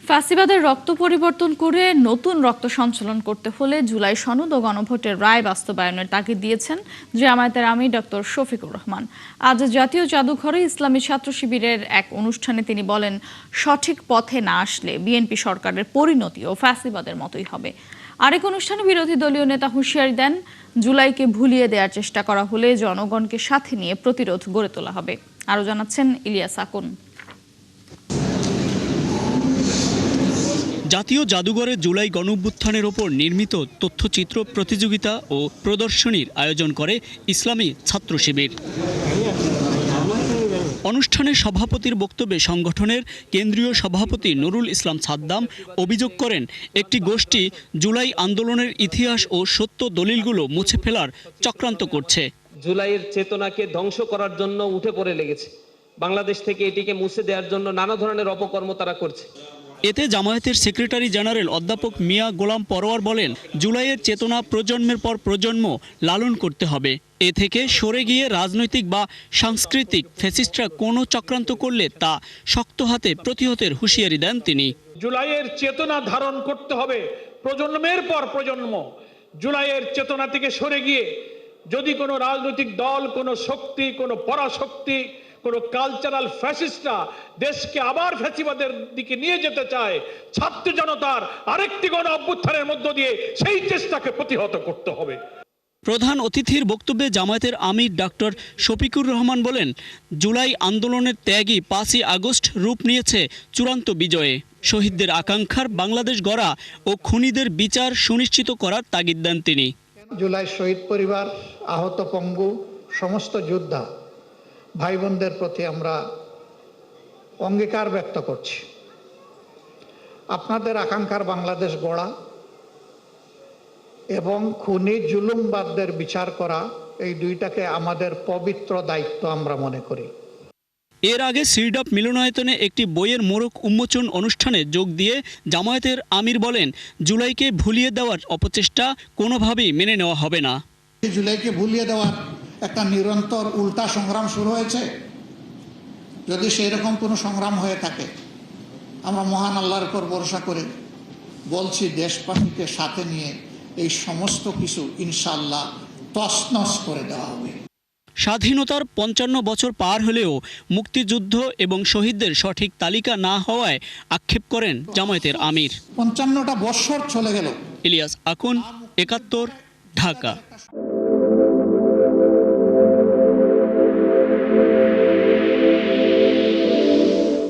ফ্যাসিবাদের রক্ত পরিবর্তন করে নতুন রক্ত সঞ্চালন করতে হলে জুলাই সনদ ও গণভোটের রায় বাস্তবায়নের তাগিদ দিয়েছেন জামায়াতের আমির ডক্টর শফিকুর রহমান। আজ জাতীয় জাদুঘরে ইসলামী ছাত্র শিবিরের এক অনুষ্ঠানে তিনি বলেন, সঠিক পথে না আসলে বিএনপি সরকারের পরিণতিও ফ্যাসিবাদের মতোই হবে। আরেক অনুষ্ঠানে বিরোধী দলীয় নেতা হুঁশিয়ারি দেন, জুলাইকে ভুলিয়ে দেওয়ার চেষ্টা করা হলে জনগণকে সাথে নিয়ে প্রতিরোধ গড়ে তোলা হবে। আরও জানাচ্ছেন ইলিয়াস আকুন। জাতীয় জাদুঘরে জুলাই গণঅভ্যুত্থানের ওপর নির্মিত তথ্যচিত্র প্রতিযোগিতা ও প্রদর্শনীর আয়োজন করে ইসলামী ছাত্র শিবির। অনুষ্ঠানে সভাপতির বক্তব্যে সংগঠনের কেন্দ্রীয় সভাপতি নুরুল ইসলাম সাদ্দাম অভিযোগ করেন, একটি গোষ্ঠী জুলাই আন্দোলনের ইতিহাস ও সত্য দলিলগুলো মুছে ফেলার চক্রান্ত করছে। জুলাইয়ের চেতনাকে ধ্বংস করার জন্য উঠে পড়ে লেগেছে। বাংলাদেশ থেকে এটিকে মুছে দেওয়ার জন্য নানা ধরনের অপকর্ম তারা করছে। এতে জামায়াতের সেক্রেটারি জেনারেল অধ্যাপক মিয়া গোলাম পরোয়ার বলেন, জুলাইয়ের চেতনা প্রজন্মের পর প্রজন্ম লালন করতে হবে। এ থেকে সরে গিয়ে রাজনৈতিক বা সাংস্কৃতিক ফ্যাসিস্টরা কোনো চক্রান্ত করলে তা শক্ত হাতে প্রতিহতের হুঁশিয়ারি দেন তিনি। জুলাইয়ের চেতনা ধারণ করতে হবে প্রজন্মের পর প্রজন্ম। জুলাইয়ের চেতনা থেকে সরে গিয়ে যদি কোনো রাজনৈতিক দল, কোনো শক্তি, কোনো পরাশক্তি, কোনো কালচারাল ফ্যাসিস্টরা দেশকে আবার ফ্যাসিবাদের দিকে নিয়ে যেতে চায়, ছাত্র জনতার আরেকটি গণ অভ্যুত্থানের মধ্য দিয়ে সেই চেষ্টাকে প্রতিহত করতে হবে। প্রধান অতিথির বক্তব্যে জামায়াতের আমির ডক্টর শফিকুর রহমান বলেন, জুলাই আন্দোলনের ত্যাগই 5ই আগস্ট রূপ নিয়েছে চূড়ান্ত বিজয়ে। শহীদদের আকাঙ্ক্ষার বাংলাদেশ গড়া ও খুনিদের বিচার সুনিশ্চিত করার তাগিদ দেন তিনি। জুলাই শহীদ পরিবার, আহত পঙ্গু সমস্ত যোদ্ধা ভাই বোনদের প্রতি আমরা অঙ্গীকার ব্যক্ত করছি, আপনাদের আকাঙ্ক্ষার বাংলাদেশ গড়া এবং খুনি জুলুমবাদদের বিচার করা, এই দুইটাকে আমাদের পবিত্র দায়িত্ব আমরা মনে করি। এর আগে সিরডপ মিলনায়তনে একটি বইয়ের মোড়ক উন্মোচন অনুষ্ঠানে যোগ দিয়ে জামায়াতের আমির বলেন, জুলাইকে ভুলিয়ে দেওয়ার অপচেষ্টা কোনোভাবেই মেনে নেওয়া হবে না। জুলাইকে ভুলিয়ে দেওয়ার একটা নিরন্তর উল্টা সংগ্রাম শুরু হয়েছে। যদি সেই রকম কোনো সংগ্রাম হয়ে থাকে, আমরা মহান আল্লাহর উপর ভরসা করে বলছি, দেশবাসীকে সাথে নিয়ে এই সমস্ত কিছু ইনশাআল্লাহ তছনছ করে দেওয়া হবে। স্বাধীনতার 55 বছর পার হলেও মুক্তিযুদ্ধ এবং শহীদদের সঠিক তালিকা না হওয়ায় আক্ষেপ করেন জামায়াতের আমির। 55টা বছর চলে গেল। ইলিয়াস আকুন, 71, ঢাকা।